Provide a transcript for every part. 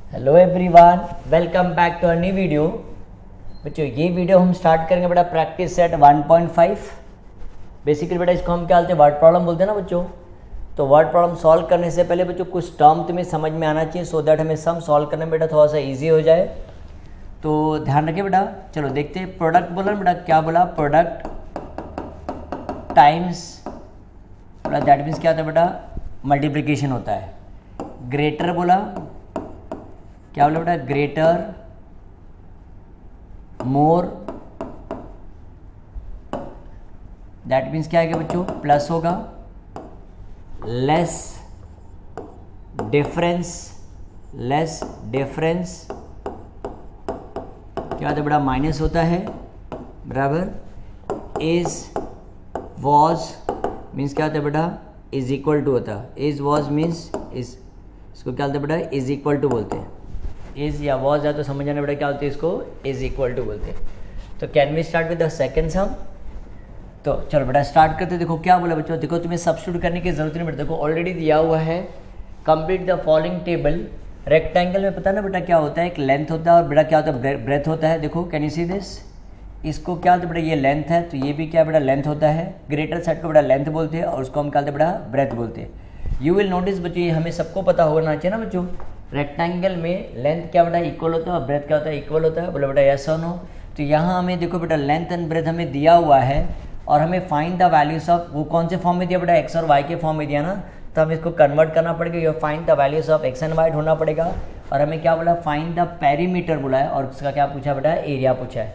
Hello everyone, welcome back to a new video. बच्चों ये video हम स्टार्ट करेंगे बेटा प्रैक्टिस सेट 1.5। बेसिकली बेटा इसको हम क्या बोलते हैं, वर्ड प्रॉब्लम बोलते हैं ना बच्चों। तो वर्ड प्रॉब्लम सॉल्व करने से पहले बच्चों कुछ टर्म तुम्हें समझ में आना चाहिए, सो दैट हमें सम सॉल्व करने में बेटा थोड़ा सा ईजी हो जाए। तो ध्यान रखिए बेटा। चलो देखते हैं, प्रोडक्ट बोला ना बेटा, क्या बोला, प्रोडक्ट टाइम्स बोला, दैट मीन्स क्या होता है बेटा, मल्टीप्लिकेशन होता है। ग्रेटर बोला, क्या बोला बेटा, ग्रेटर, मोर, दैट मीन्स क्या है बच्चों, प्लस होगा। लेस डिफरेंस, लेस डिफरेंस क्या होता है बेटा, माइनस होता है, बराबर। इज वॉज मीन्स क्या होता है बेटा, इज इक्वल टू होता है। इज वॉज मीन्स इज, इसको क्या बोलते हैं बेटा, इज इक्वल टू बोलते हैं। इज या वॉज है तो समझ जाना बेटा क्या होती है, इसको इज इक्वल टू बोलते हैं। तो can we start with the second sum. तो चलो बेटा स्टार्ट करते। देखो क्या बोला बच्चों, देखो तुम्हें सब्स्टिट्यूट करने की जरूरत नहीं बेटा, देखो ऑलरेडी दिया हुआ है। Complete the following table. Rectangle में पता ना बेटा क्या होता है, एक लेंथ होता है और बेटा क्या होता है, ब्रेथ होता है। देखो कैन यू सी दिस, इसको क्या होता है बेटा, ये लेंथ है तो ये भी क्या बेटा लेंथ होता है। ग्रेटर साइड को बेटा लेंथ बोलते हैं और उसको हम क्या बोलते हैं बेटा, ब्रेथ बोलते हैं। यू विल नोटिस बच्चों, ये हमें सबको पता होना चाहिए ना बच्चों, रेक्टेंगल में लेंथ क्या बेटा इक्वल होता है और ब्रेथ क्या होता है, इक्वल होता है। बोलो बेटा यस और नो। तो यहाँ हमें देखो बेटा लेंथ एंड ब्रेथ हमें दिया हुआ है और हमें फाइंड द वैल्यूज ऑफ, वो कौन से फॉर्म में दिया बेटा, एक्स और वाई के फॉर्म में दिया ना, तो हमें इसको कन्वर्ट करना पड़ेगा। ये find the values of x and y होना पड़ेगा। और हमें क्या बोला, फाइंड द पेरीमीटर बोला है और उसका क्या पूछा बेटा, एरिया पूछा है।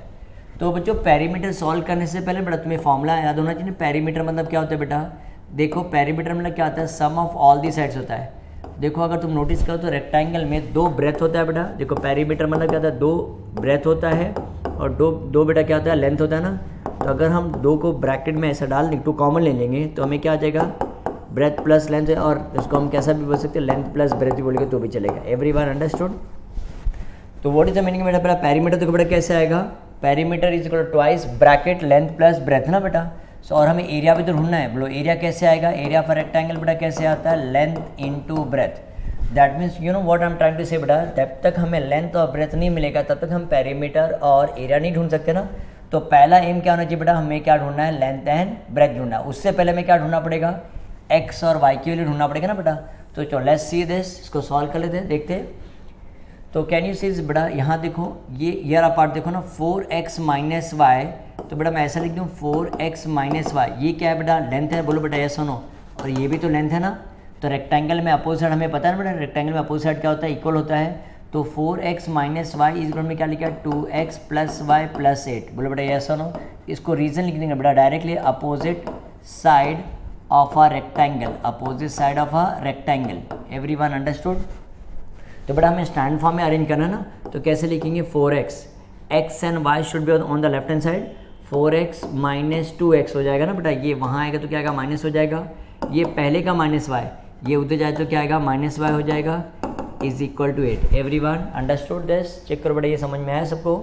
तो बच्चों पेरीमीटर सॉल्व करने से पहले बेटा तुम्हें फॉर्मूला याद होना चाहिए। पेरीमीटर मतलब क्या होता है बेटा, देखो पेरीमीटर मतलब क्या होता है, सम ऑफ ऑल दी साइड्स होता है। देखो अगर तुम नोटिस करो तो रेक्टेंगल में दो ब्रेथ होता है बेटा। देखो पेरीमीटर मतलब क्या होता है, दो ब्रेथ होता है और दो बेटा क्या होता है, लेंथ होता है ना। तो अगर हम दो को ब्रैकेट में ऐसा डाल दें, टू कॉमन ले लेंगे तो हमें क्या आ जाएगा, ब्रेथ प्लस लेंथ, और इसको हम कैसा भी बोल सकते हैं, लेंथ प्लस ब्रेथ भी बोलेंगे तो भी चलेगा। Everyone understood. तो व्हाट इज द मीनिंग बेटा, पेरीमीटर देखो बेटा कैसे आएगा, perimeter is equal to twice bracket length plus breadth ना बेटा। सो और हमें एरिया भी तो ढूंढना है। बोलो एरिया कैसे आएगा, एरिया फॉर रेक्टेंगल बेटा कैसे आता है, length into breadth. That means you know what I am trying to say बेटा, जब तक हमें लेंथ और ब्रेथ नहीं मिलेगा तब तक हम पेरीमीटर और एरिया नहीं ढूंढ सकते ना। तो पहला एम क्या होना चाहिए बेटा, हमें क्या ढूंढना है, लेंथ एंड ब्रेथ ढूंढना है। उससे पहले हमें क्या ढूंढना पड़ेगा, एक्स और वाई की वैल्यू ढूंढना पड़ेगा ना बेटा। तो चलो लेट्स सी दिस, इसको सॉल्व कर लेते हैं, देखते हैं। तो कैन यू सी बेटा, यहाँ देखो ये ईयर पार्ट देखो ना, 4x माइनस वाई। तो बेटा मैं ऐसा लिख दूँ 4x माइनस वाई, ये क्या है बेटा, लेंथ है। बोलो बेटा यस और नो। और ये भी तो लेंथ है ना। तो रेक्टेंगल में अपोजिट साइड हमें पता है ना बेटा, रेक्टेंगल में अपोजिट साइड क्या होता है, इक्वल होता है। तो 4x माइनस वाई इस में क्या लिखा है, 2x प्लस वाई प्लस 8। बोलो बेटा यस और नो। इसको रीजन लिख देंगे बेटा directly, opposite side of a rectangle, opposite side of a rectangle. Everyone understood. तो बेटा हमें स्टैंड फॉर्म में अरेंज करना है ना, तो कैसे लिखेंगे, 4x, x and y should be on the left hand side. 4x minus 2x हो जाएगा ना बेटा, ये वहाँ आएगा तो क्या आएगा, माइनस हो जाएगा। ये पहले का माइनस y, ये उधर जाए तो क्या आएगा, माइनस y हो जाएगा, is equal to 8। Everyone understood this. Check करो बेटा ये समझ में आया सबको।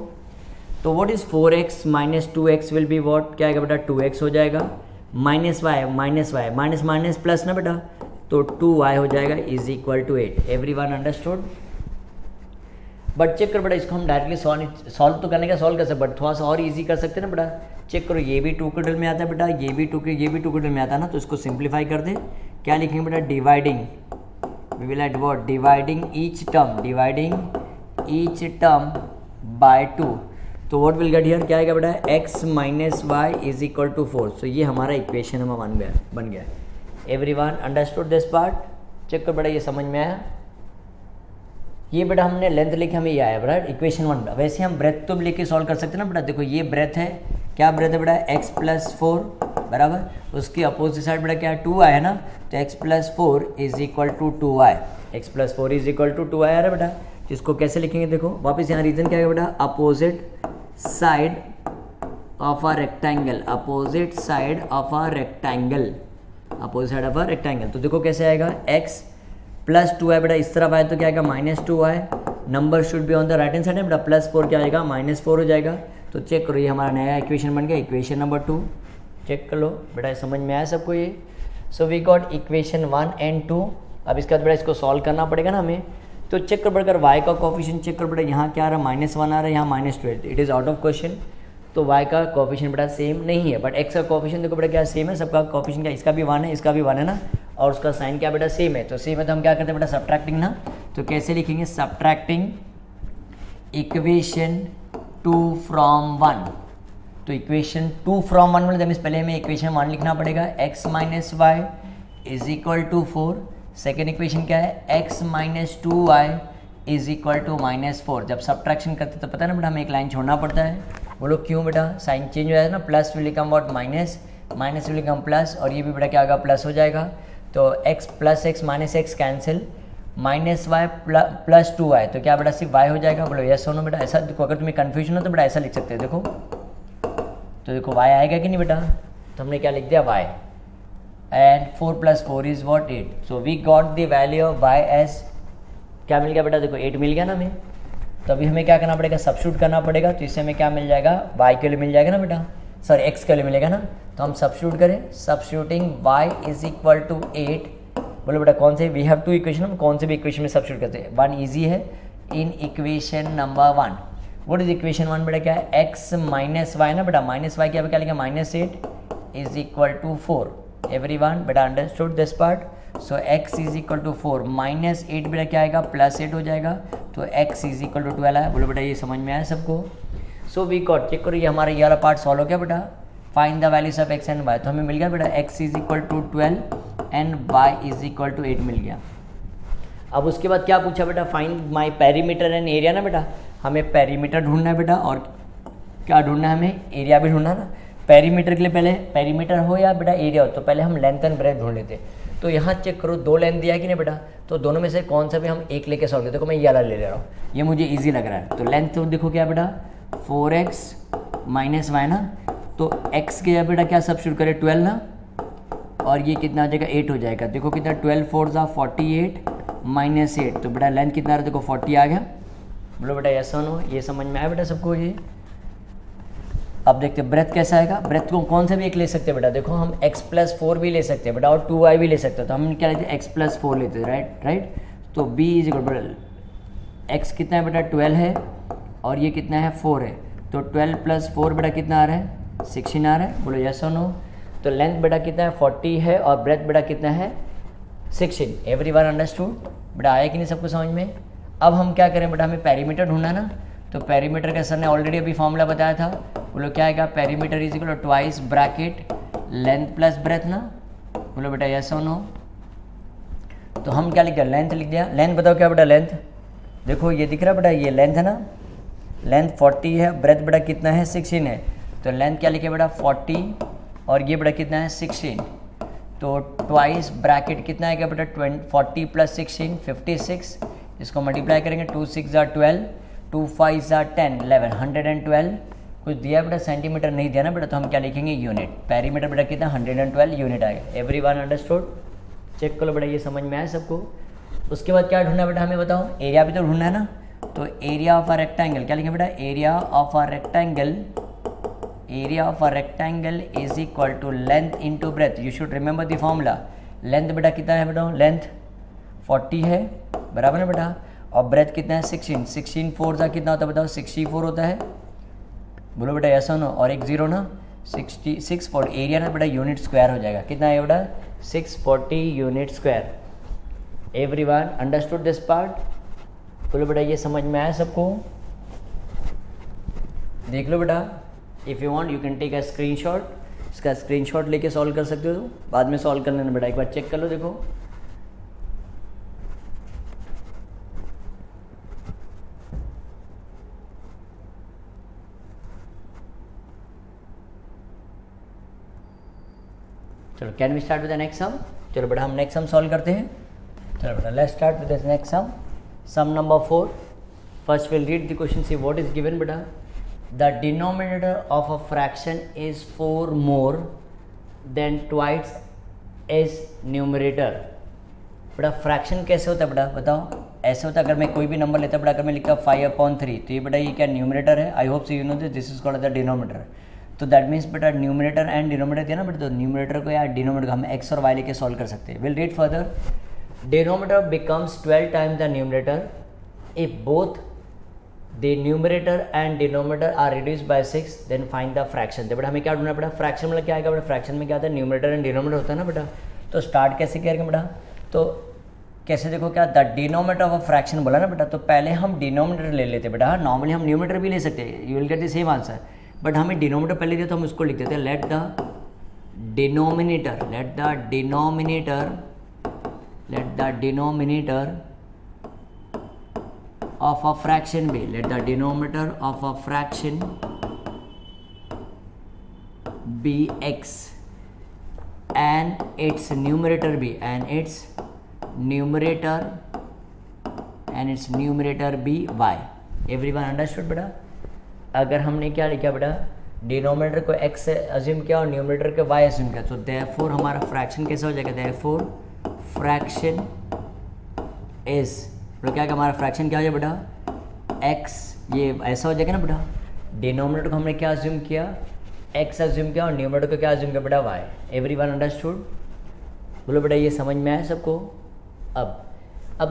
तो what is 4x minus 2x will be what, क्या आएगा बेटा, 2x हो जाएगा, minus y minus minus plus ना बेटा, तो 2y हो जाएगा, is equal to 8। Everyone understood. But check करो बेटा, इसको हम डायरेक्टली सॉल्व तो करने का सॉल्व कर सकते, बट थोड़ा सा और इजी कर सकते हैं ना बेटा। चेक करो ये भी 2 के टेबल में आता है बेटा, ये भी 2 के टेबल में आता है ना। तो इसको सिंप्लीफाई कर दे, क्या लिखेंगे बेटा, dividing, we will at what, dividing each term by 2। तो व्हाट विल गेट हियर, क्या आएगा बेटा, x minus y is equal to 4। So ये हमारा इक्वेशन हमारा बन गया। Everyone understood this part. Check कर बेटा ये समझ में आया। ये बेटा हमने लेंथ लेके हमें ये आया बेटा इक्वेशन 1। वैसे हम ब्रेथ तो लेके सॉल्व कर सकते हैं ना बेटा। देखो ये ब्रेथ है, क्या ब्रेथ है बेटा, x प्लस 4 बराबर, उसकी अपोजिट साइड बेटा क्या है, 2y है ना। तो x plus 4 is equal to 2y, x plus 4 is equal to 2y है बेटा। जिसको कैसे लिखेंगे, देखो वापस यहाँ रीजन क्या है बेटा, opposite side of a rectangle, opposite side of a rectangle, opposite side of a rectangle. तो देखो कैसे आएगा, x प्लस 2y बेटा, इस तरफ आए तो क्या आएगा, minus 2y। Number should be on the right hand side है बेटा, प्लस 4 क्या आएगा, माइनस 4 हो जाएगा। तो चेक करो ये हमारा नया इक्वेशन बन गया, इक्वेशन नंबर 2। चेक कर लो बेटा समझ में आया सबको ये। So we got equation 1 and 2। अब इसके बाद बेटा इसको सॉल्व करना पड़ेगा ना हमें। तो चेक कर बेटा y का कोफिशिएंट चेक कर बेटा, यहाँ क्या आ रहा है -1 आ रहा है, यहाँ -12, it is out of question. तो y का कोफिशिएंट बेटा सेम नहीं है, बट x का कोफिशिएंट देखो बेटा क्या सेम है, सबका कोफिशिएंट क्या, इसका भी 1 है, इसका भी 1 है ना, और उसका साइन क्या बेटा सेम है। तो सेम है तो हम क्या करते हैं बेटा सब्ट्रैक्टिंग ना, तो कैसे लिखेंगे, सब्ट्रैक्टिंग इक्वेशन 2 फ्रॉम 1। तो इक्वेशन 2 फ्रॉम 1 मतलब पहले हमें इक्वेशन 1 लिखना पड़ेगा, x minus y is equal to 4। Second equation क्या है, x minus 2y is equal to -4। जब सब्ट्रैक्शन करते तो पता है ना बेटा हमें एक लाइन छोड़ना पड़ता है, बोलो क्यों बेटा, साइन चेंज हो जाएगा ना, plus will become what minus, minus will become plus, और ये भी बेटा क्या होगा प्लस हो जाएगा। तो x plus x minus x cancel, -y plus 2y, तो क्या बेटा सिर्फ y हो जाएगा, बोलो यस हो बेटा। ऐसा देखो, अगर तुम्हें कन्फ्यूजन हो तो बेटा ऐसा लिख सकते हो, देखो तो देखो y आएगा कि नहीं बेटा, तो हमने क्या लिख दिया y, and 4 + 4 is what 8। So we got the value of y as क्या मिल गया बेटा, देखो 8 मिल गया ना हमें। तो अभी हमें क्या करना पड़ेगा, सब्स्टिट्यूट करना पड़ेगा। तो इससे हमें क्या मिल जाएगा, y के लिए मिल जाएगा ना बेटा, सॉरी x के लिए मिलेगा ना। तो हम सब्स्टिट्यूट करें, substituting y is equal to 8। बोलो बेटा कौन से, वी हैव 2 इक्वेशन, हम कौन से भी इक्वेशन में सब्स्टिट्यूट करते हैं, 1 ईजी है। In equation number 1 what is equation 1 बेटा, क्या है x माइनस वाई ना बेटा, माइनस वाई क्या लिखा, -8 इज इक्वल टू 4। एवरीवन बेटा understood this part. So x is equal to 4 -8 बेटा क्या आएगा, +8 हो जाएगा। तो x इज इक्वल टू 12 है। बोलो बेटा ये समझ में आया सबको। सो वी गॉट, चेक करो ये हमारा ये वाला पार्ट सॉल्व हो गया बेटा। Find the values of x and y, तो हमें मिल गया बेटा x is equal to 12 and y is equal to 8 मिल गया। अब उसके बाद क्या पूछा बेटा, find my perimeter and area ना बेटा, हमें पेरीमीटर ढूंढना है बेटा, और क्या ढूंढना है हमें, एरिया भी ढूंढना ना। पेरीमीटर के लिए पहले पेरीमीटर हो या बेटा एरिया हो, तो पहले हम लेंथ एंड ब्रेथ ढूंढ लेते। तो यहाँ चेक करो 2 लेंथ दिया है कि नहीं बेटा, तो दोनों में से कौन सा भी हम एक लेके सॉल्व करते। देखो मैं ये वाला ले ले रहा हूँ, ये मुझे ईजी लग रहा है। तो लेंथ तो देखो क्या बेटा 4x माइनस वाई ना, तो x के बेटा क्या सब्स्टिट्यूट करें 12 ना, और ये कितना आ जाएगा 8 हो जाएगा। देखो कितना 12 4 48 -8, तो बेटा लेंथ कितना आ रहा है, देखो 40 आ गया। बोलो बेटा यस और नो, ये समझ में आया बेटा सबको ये। अब देखते हैं ब्रेथ कैसा आएगा। ब्रेथ को कौन सा भी एक ले सकते हैं बेटा, देखो हम x + 4 भी ले सकते हैं बेटा, और 2y भी ले सकते हैं। तो हम क्या लेते हैं, x + 4 लेते हैं, राइट। तो b इज इक्वल, x कितना है बेटा 12 है, और ये कितना है 4 है। तो 12 + 4 बेटा कितना आ रहा है, 16 आ रहा है। बोलो यस और नो। तो लेंथ बेटा कितना है 40 है, और ब्रेथ बेटा कितना है 16। एवरीवन अंडरस्टूड बेटा, आया कि नहीं सबको समझ में। अब हम क्या करें बेटा, हमें पेरीमीटर ढूंढना ना। तो पेरीमीटर का सर ने ऑलरेडी अभी फॉर्मूला बताया था, बोलो क्या आएगा, perimeter is equal to twice bracket length plus breadth ना। बोलो बेटा यस और नो। तो हम क्या लिख दिया, लेंथ लिख दिया। लेंथ बताओ क्या बेटा, लेंथ देखो ये दिख रहा है बेटा, ये लेंथ है ना, लेंथ 40 है, ब्रेथ बेटा कितना है 16 है। तो लेंथ क्या लिखे बेटा 40, और ये बेटा कितना है 16। तो ट्वाइस ब्रैकेट कितना आएगा बेटा 40 + 16 56। इसको मल्टीप्लाई करेंगे, 2 6 = 12, 2 5 = 10 11 112। कुछ दिया बेटा, सेंटीमीटर नहीं दिया ना बेटा, तो हम क्या लिखेंगे यूनिट। पेरीमीटर बेटा कितना 112 यूनिट आएगा। Everyone understood. चेक करो बेटा ये समझ में आया सबको। उसके बाद क्या ढूंढना बेटा हमें बताओ, एरिया भी तो ढूंढना है ना। तो एरिया ऑफ अ रेक्टेंगल क्या लिखें बेटा, area of a rectangle, area of a rectangle is equal to length into breadth. You should remember the formula. Length बेटा कितना है बेटा, लेंथ 40 है बराबर है बेटा, और ब्रेथ कितना है 16। 16 4 सा कितना होता है बताओ, 64 होता है। बोलो बेटा यस और नो, और एक 0 ना, 66 40 एरिया ना बेटा यूनिट स्क्वायर हो जाएगा। कितना है बेटा 640 unit square. Everyone understood this part. बोलो बेटा ये समझ में आया सबको। देख लो बेटा, if you want you can take a screenshot. इसका स्क्रीनशॉट लेके सॉल्व कर सकते हो, बाद में सॉल्व कर लेना बेटा, एक बार चेक कर लो। देखो चलो, can we start with the next sum. चलो बेटा हम नेक्स्ट सम सॉल्व करते हैं। चलो बेटा let's start with this next sum, sum number 4। First will read the question, see what is given बेटा। The denominator of a fraction is 4 more than twice is numerator. बेटा fraction कैसे होता है बेटा बताओ। ऐसे होता है, अगर मैं कोई भी नंबर लेता बेटा, अगर मैं लिखता 5/3, तो ये बेटा ये क्या न्यूमरेटर है। आई hope so you know this is called the denominator. तो दैट मीन्स बेटा न्यूमरेटर एंड डिनोमिनेटर दिया ना बेटा, तो न्यूमरेटर को या डिनोमिनेटर को हम एक्स और वाई लेके सॉल्व कर सकते हैं। Will read further. denominator becomes 12 times the numerator if both the numerator and denominator are reduced by 6 then find the fraction। तो बेटा हमें क्या ढूंढना पड़ा, फ्रैक्शन मतलब क्या आएगा बेटा, फ्रैक्शन में क्या आता है, न्यूमरेटर एंड डिनोमिनेटर होता है ना बेटा। तो स्टार्ट कैसे करेंगे बेटा, तो कैसे देखो क्या, the denominator of a fraction बोला ना बेटा, तो पहले हम डिनोमिनेटर ले लेते बेटा। नॉर्मली हम न्यूमरेटर भी ले सकते हैं, you will get the same answer, but हमें डिनोमिनेटर पहले दिया तो हम उसको लिख देते हैं let the denominator of a fraction be, let the denominator of a fraction be x and its numerator be be y। Everyone understood बेटा। अगर हमने क्या लिखा बेटा, डिनोमिनेटर को x से अज्यूम किया और न्यूमरेटर को y अज्यूम किया, तो देयरफॉर हमारा फ्रैक्शन कैसा हो जाएगा, देयरफॉर फ्रैक्शन इज, तो क्या हमारा फ्रैक्शन क्या हो जाएगा बेटा, x, ये ऐसा हो जाएगा ना बेटा, डिनोमिनेटर को हमने क्या अज्यूम किया, x अज्यूम किया और न्यूमरेटर को क्या अज्यूम किया बेटा, y। एवरीवन अंडरस्टूड, बोलो बेटा ये समझ में आया सबको। अब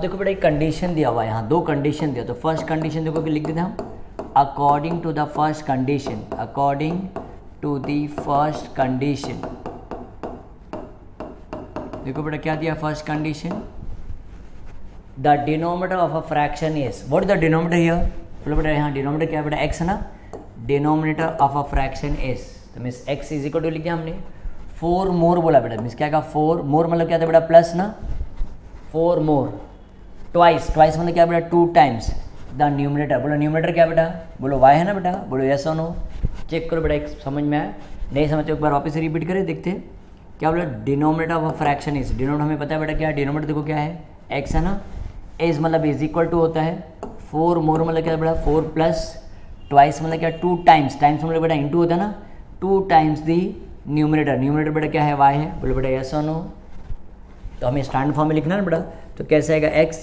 देखो बेटा एक कंडीशन दिया हुआ है यहाँ, दो कंडीशन दिया, तो फर्स्ट कंडीशन देखो कि लिख देते हम, according to the first condition, देखो बेटा क्या दिया first condition, the denominator of a fraction is, what is the denominator here, बोलो बेटा यहाँ डिनोमिनेटर क्या है बेटा, x है ना, denominator of a fraction is, तो means x is equal to लिखा हमने 4 मोर बोला बेटा, मीन्स क्या कहा 4 मोर मतलब क्या था बेटा, प्लस ना, 4 मोर, ट्वाइस मतलब क्या बेटा 2 टाइम्स द न्यूमरेटर, बोलो न्यूमरेटर क्या बेटा, बोलो y है ना बेटा, बोलो यस और नो, चेक करो बेटा एक समझ में आया, नहीं समझते एक बार वापस से रिपीट करें, देखते हैं क्या बोला, denominator of a fraction is, denominator हमें पता है बेटा क्या है, डिनोमिनेटर देखो क्या है, x है ना, एज मतलब इज इक्वल टू होता है 4 मोर मतलब क्या बेटा 4 प्लस, ट्वाइस मतलब क्या 2 टाइम्स मतलब बेटा इंटू होता है ना, 2 टाइम्स दी न्यूमरेटर बेटा क्या है y है, बोलो बेटा यस और नो, तो हमें स्टैंडर्ड फॉर्म में लिखना है बेटा, तो कैसे आएगा x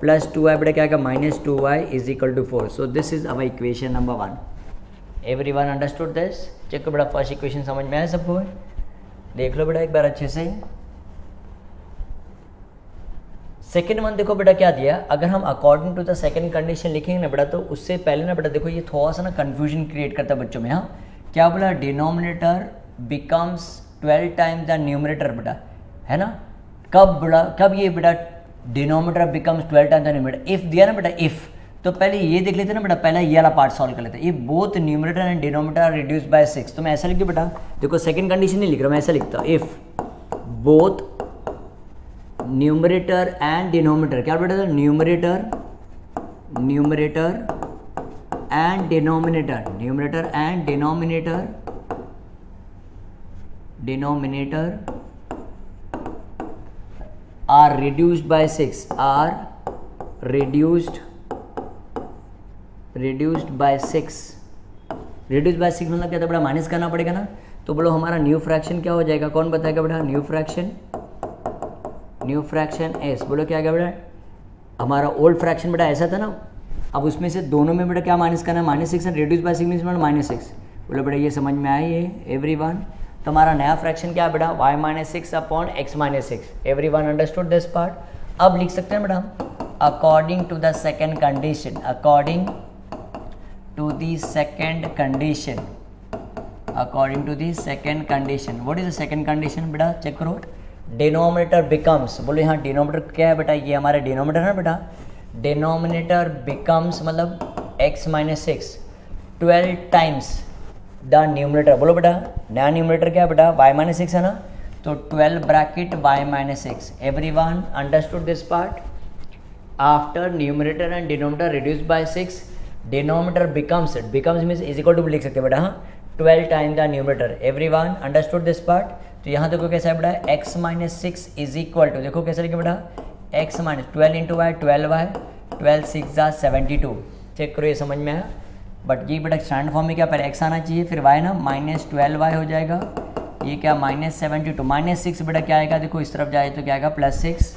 प्लस 2y बेटा क्या आएगा -2y is equal to 4। So this is our equation number 1। Everyone understood this, check करो बेटा फर्स्ट इक्वेशन समझ में आया सबको, देख लो बेटा एक बार अच्छे से। सेकेंड वन देखो बेटा क्या दिया, अगर हम according to the second condition लिखेंगे ना बेटा, तो उससे पहले ना बेटा देखो ये थोड़ा सा ना कन्फ्यूजन क्रिएट करता है बच्चों में। हाँ क्या बोला, denominator becomes 12 times the numerator बेटा, है ना, कब ये बेटा denominator becomes 12 times the numerator, if दिया ना बेटा, इफ, तो पहले ये देख लेते ना बेटा, पहले ये वाला पार्ट सॉल्व कर लेते हैं, if both numerator and denominator are reduced by 6, तो मैं ऐसा लिख दूं बेटा, देखो सेकंड कंडीशन नहीं लिख रहा मैं, ऐसा लिखता हूँ, if both numerator and denominator, क्या बेटा, numerator and denominator are reduced by 6, reduced by 6 मतलब क्या था बेटा, माइनस करना पड़ेगा ना, तो बोलो हमारा न्यू फ्रैक्शन क्या हो जाएगा, कौन बताएगा बेटा, न्यू फ्रैक्शन एस, बोलो क्या आएगा बेटा, हमारा ओल्ड फ्रैक्शन बेटा ऐसा था ना, अब उसमें से दोनों में बेटा क्या माइनस करना है, -6 एंड रिड्यूस बाय 6 मीन्स -6, बोलो बेटा ये समझ में आई है एवरीवन। तो हमारा नया फ्रैक्शन क्या है बेटा, y - 6 upon x - 6। Everyone understood this part. अब लिख सकते हैं बेटा, according to the second condition, according to the second condition, what is the second condition बेटा, चेक करो, डिनोमिनेटर बिकम्स, बोलो यहाँ डिनोमिनेटर क्या है बेटा, ये हमारा डिनोमिनेटर है बेटा, डिनोमिनेटर बिकम्स मतलब x - 6 12 टाइम्स द न्यूमरेटर, बोलो बेटा नया न्यूमरेटर क्या है बेटा, y - 6 है ना, तो 12 bracket y - 6। Everyone understood this part. After numerator and denominator reduced by 6, denominator becomes means is equal to लिख सकते हैं बेटा, हाँ 12 time the numerator. Everyone understood this part. तो यहाँ देखो कैसा है बेटा, x - 6 इज इक्वल टू, देखो कैसे लिखे बेटा, x - 12 into Y 12y, 12 6 72। Check करो ये समझ में आया, बट ये बेटा स्टैंडर्ड फॉर्म में क्या पहले x आना चाहिए, फिर y ना -12y हो जाएगा, ये क्या -72 -6 बेटा क्या आएगा, देखो इस तरफ जाए तो क्या आएगा +6।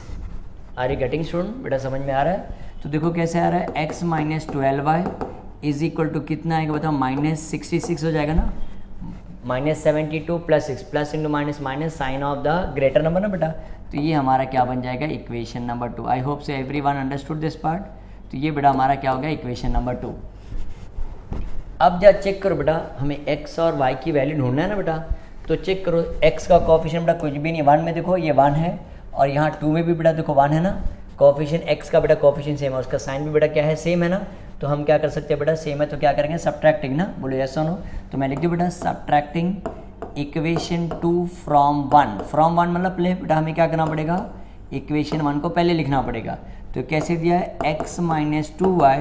आर यू गेटिंग स्टूडेंट, बेटा समझ में आ रहा है। तो देखो कैसे आ रहा है, x - 12y is equal to कितना आएगा बताओ, -66 हो जाएगा ना, -72 + 6 plus into minus minus sign of the greater number ना बेटा, तो ये हमारा क्या बन जाएगा equation number 2। I hope so everyone understood this part. तो ये बेटा हमारा क्या हो गया इक्वेशन नंबर 2। अब जब चेक करो बेटा, हमें x और y की वैल्यू ढूंढना है ना बेटा, तो चेक करो x का कोफिशिएंट बेटा कुछ भी नहीं, 1 में देखो ये 1 है, और यहाँ 2 में भी बेटा देखो 1 है ना। कोफिशिएंट x का बेटा कोफिशिएंट सेम है, उसका साइन भी बेटा क्या है सेम है ना। तो हम क्या कर सकते हैं बेटा, सेम है तो क्या करेंगे सब्ट्रैक्टिंग ना, बोलो यस और नो। तो मैं लिख दूँ बेटा सब्ट्रैक्टिंग इक्वेशन 2 फ्रॉम 1। फ्रॉम 1 मतलब पहले बेटा हमें क्या करना पड़ेगा, इक्वेशन 1 को पहले लिखना पड़ेगा। तो कैसे दिया है, x - 2y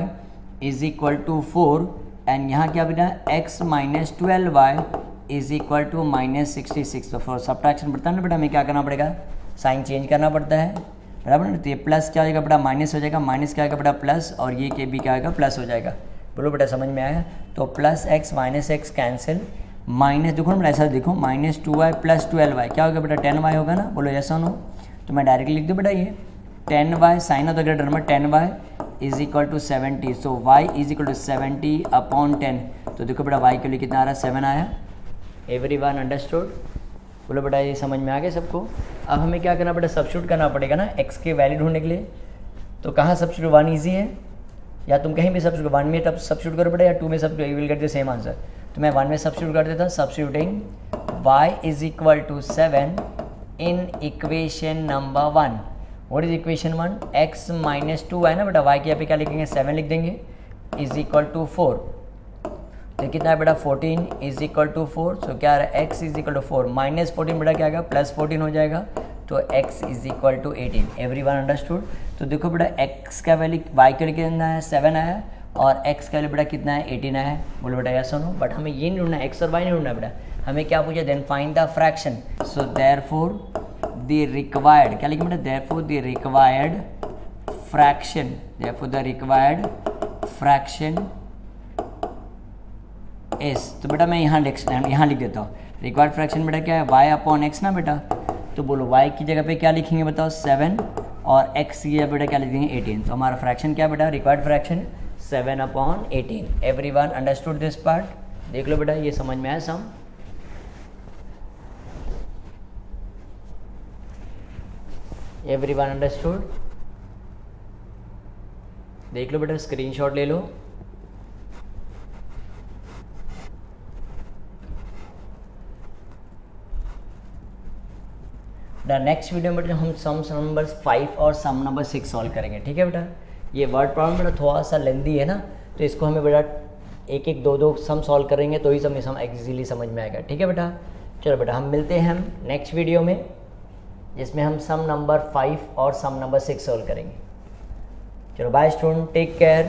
= 4, एंड यहाँ क्या बेटा x - 12y = -66। तो फॉर सब्ट्रैक्शन पड़ता है ना बेटा, हमें क्या करना पड़ेगा, साइन चेंज करना पड़ता है बराबर ना। तो ये प्लस क्या हो जाएगा बेटा माइनस हो जाएगा, माइनस क्या आएगा बेटा प्लस, और ये के भी क्या आएगा प्लस हो जाएगा। बोलो बेटा समझ में आया। तो +x - x कैंसिल, माइनस देखो ना बेटा ऐसा देखो -2y + 12y क्या होगा बेटा 10y होगा ना, बोलो यस और नो। तो मैं डायरेक्टली लिख दूँ बेटा ये 10y sign of the greater number 10y = 70। So y = 70/10। तो देखो बेटा y के लिए कितना आ रहा है 7 आया। एवरीवन अंडरस्टूड, बोलो बेटा ये समझ में आ गया सबको। अब हमें क्या करना बेटा, सब्स्टिट्यूट करना पड़ेगा ना x के वैल्यू ढूंढने के लिए। तो कहाँ सब्स्टिट्यूट, 1 ईजी है, या तुम कहीं भी सब्स्टिट्यूट 1 में तब सब्स्टिट्यूट करो बेटा, या 2 में substitute, you will get the same answer. तो मैं 1 में सब्स्टिट्यूट कर देता हूँ, substituting y = 7 in equation number 1। What is equation 1, x - 2 है ना बेटा, y के यहाँ पे क्या लिखेंगे 7 लिख देंगे = 4। तो कितना है बेटा 14 = 4। सो क्या आ रहा है x = 4 -14 बेटा क्या आएगा +14 हो जाएगा। तो x = 18। Everyone understood. तो देखो बेटा x का वैल्यू y के लिए कितना है 7 आया, और x का वैल्यू बेटा कितना है 18 आया। बोलो बेटा यस सुनो। बट हमें ये नहीं ढूंढना x और y नहीं ढूंढना बेटा, हमें क्या पूछा, then find the fraction. So therefore the required क्या लिखें बेटा, therefore the required fraction, therefore the required fraction is. तो बेटा मैं यहाँ लिख देता हूँ रिक्वायर्ड फ्रैक्शन बेटा क्या है y/x ना बेटा। तो बोलो y की जगह पे क्या लिखेंगे बताओ 7, और x की जगह बेटा क्या लिखेंगे 18। तो हमारा फ्रैक्शन क्या बेटा, required fraction 7/18। Everyone understood this part. देख लो बेटा ये समझ में आया सम। एवरीवन अंडरस्टूड, देख लो बेटा स्क्रीनशॉट ले लो। नेक्स्ट वीडियो में बेटा हम सम नंबर 5 और सम नंबर 6 सॉल्व करेंगे, ठीक है बेटा। ये वर्ड प्रॉब्लम बेटा थोड़ा सा लेंदी है ना, तो इसको हमें बेटा एक एक दो सम सॉल्व करेंगे तो ही सम इजीली समझ में आएगा, ठीक है बेटा। चलो बेटा हम मिलते हैं हम नेक्स्ट वीडियो में, जिसमें हम सम नंबर 5 और सम नंबर 6 सॉल्व करेंगे। चलो बाय स्टूडेंट, टेक केयर।